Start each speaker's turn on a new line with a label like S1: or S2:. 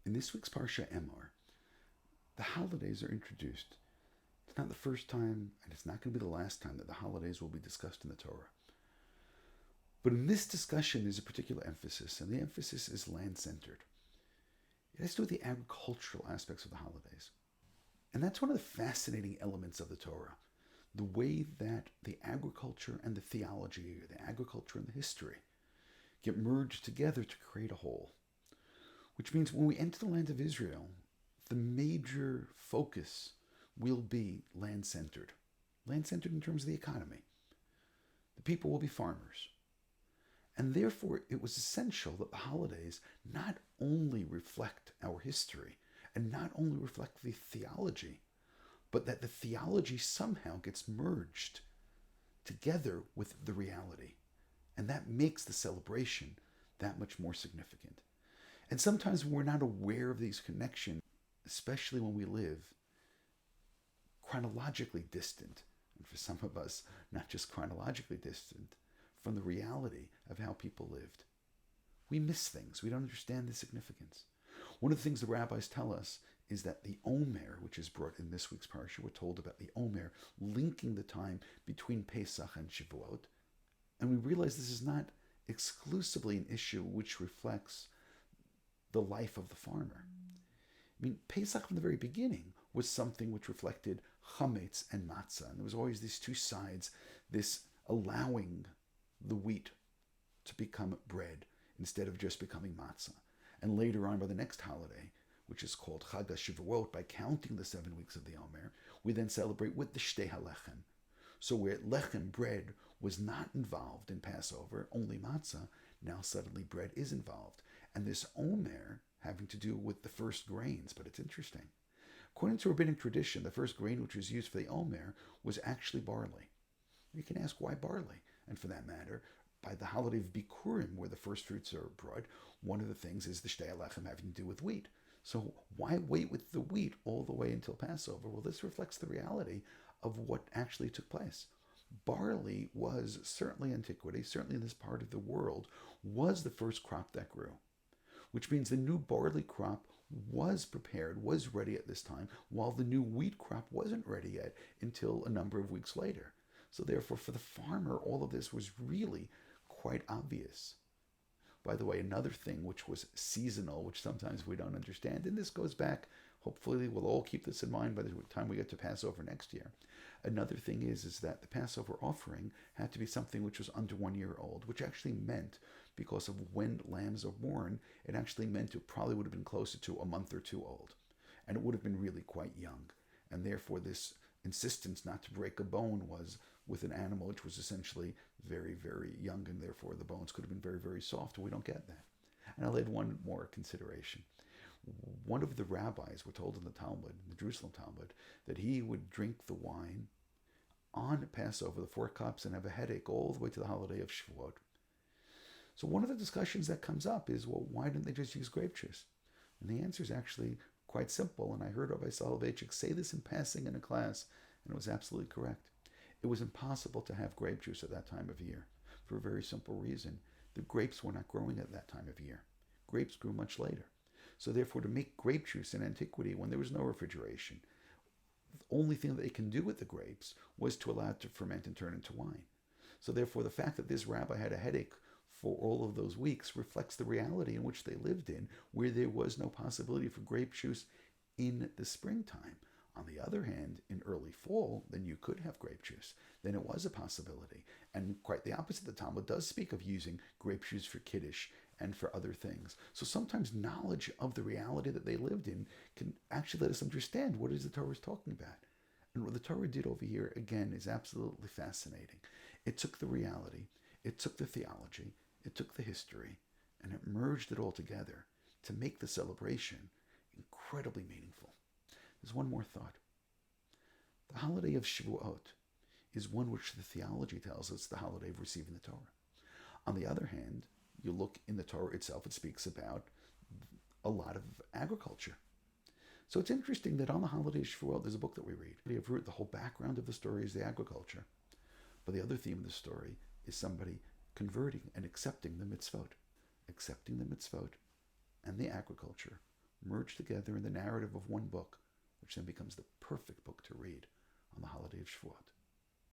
S1: In this week's Parsha Emor, the holidays are introduced. It's not the first time, and it's not going to be the last time that the holidays will be discussed in the Torah. But in this discussion, there's a particular emphasis, and the emphasis is land-centered. It has to do with the agricultural aspects of the holidays. And that's one of the fascinating elements of the Torah, the way that the agriculture and the theology, or the agriculture and the history, get merged together to create a whole. Which means when we enter the land of Israel, the major focus will be land-centered. Land-centered in terms of the economy. The people will be farmers. And therefore, it was essential that the holidays not only reflect our history and not only reflect the theology, but that the theology somehow gets merged together with the reality. And that makes the celebration that much more significant. And sometimes when we're not aware of these connections, especially when we live chronologically distant, and for some of us, not just chronologically distant, from the reality of how people lived, we miss things. We don't understand the significance. One of the things the rabbis tell us is that the Omer, which is brought in this week's parsha, we're told about the Omer linking the time between Pesach and Shavuot. And we realize this is not exclusively an issue which reflects the life of the farmer. I mean, Pesach from the very beginning was something which reflected chametz and matzah. And there was always these two sides, this allowing the wheat to become bread instead of just becoming matzah. And later on, by the next holiday, which is called Chag HaShavuot, by counting the 7 weeks of the Omer, we then celebrate with the Shtei HaLechem. So where lechem, bread, was not involved in Passover, only matzah, now suddenly bread is involved. And this Omer having to do with the first grains, but it's interesting. According to rabbinic tradition, the first grain which was used for the Omer was actually barley. You can ask why barley? And for that matter, by the holiday of Bikurim, where the first fruits are brought, one of the things is the Shtei HaLechem having to do with wheat. So why wait with the wheat all the way until Passover? Well, this reflects the reality of what actually took place. Barley was certainly antiquity, certainly in this part of the world, was the first crop that grew. Which means the new barley crop was prepared, was ready at this time, while the new wheat crop wasn't ready yet until a number of weeks later. So therefore, for the farmer, all of this was really quite obvious. By the way, another thing which was seasonal, which sometimes we don't understand, and this goes back, hopefully we'll all keep this in mind by the time we get to Passover next year. Another thing is that the Passover offering had to be something which was under 1 year old, which actually meant, because of when lambs are born, it actually meant it probably would have been closer to a month or two old. And it would have been really quite young. And therefore this insistence not to break a bone was with an animal which was essentially very, very young, and therefore the bones could have been very, very soft. We don't get that. And I'll add one more consideration. One of the rabbis, we're told in the Talmud, the Jerusalem Talmud, that he would drink the wine on Passover, the 4 cups, and have a headache all the way to the holiday of Shavuot. So one of the discussions that comes up is, well, why didn't they just use grape juice? And the answer is actually quite simple. And I heard Rabbi Soloveitchik say this in passing in a class, and it was absolutely correct. It was impossible to have grape juice at that time of year for a very simple reason. The grapes were not growing at that time of year. Grapes grew much later. So therefore, to make grape juice in antiquity, when there was no refrigeration, the only thing that they can do with the grapes was to allow it to ferment and turn into wine. So therefore, the fact that this rabbi had a headache for all of those weeks reflects the reality in which they lived in, where there was no possibility for grape juice in the springtime. On the other hand, in early fall, then you could have grape juice. Then it was a possibility. And quite the opposite, the Talmud does speak of using grape juice for Kiddush and for other things. So sometimes knowledge of the reality that they lived in can actually let us understand what it is the Torah is talking about. And what the Torah did over here, again, is absolutely fascinating. It took the reality, it took the theology, it took the history, and it merged it all together to make the celebration incredibly meaningful. There's one more thought. The holiday of Shavuot is one which the theology tells us the holiday of receiving the Torah. On the other hand, you look in the Torah itself, it speaks about a lot of agriculture. So it's interesting that on the holiday of Shavuot, there's a book that we read. The whole background of the story is the agriculture. But the other theme of the story is somebody converting and accepting the mitzvot and the agriculture merged together in the narrative of one book, which then becomes the perfect book to read on the holiday of Shavuot.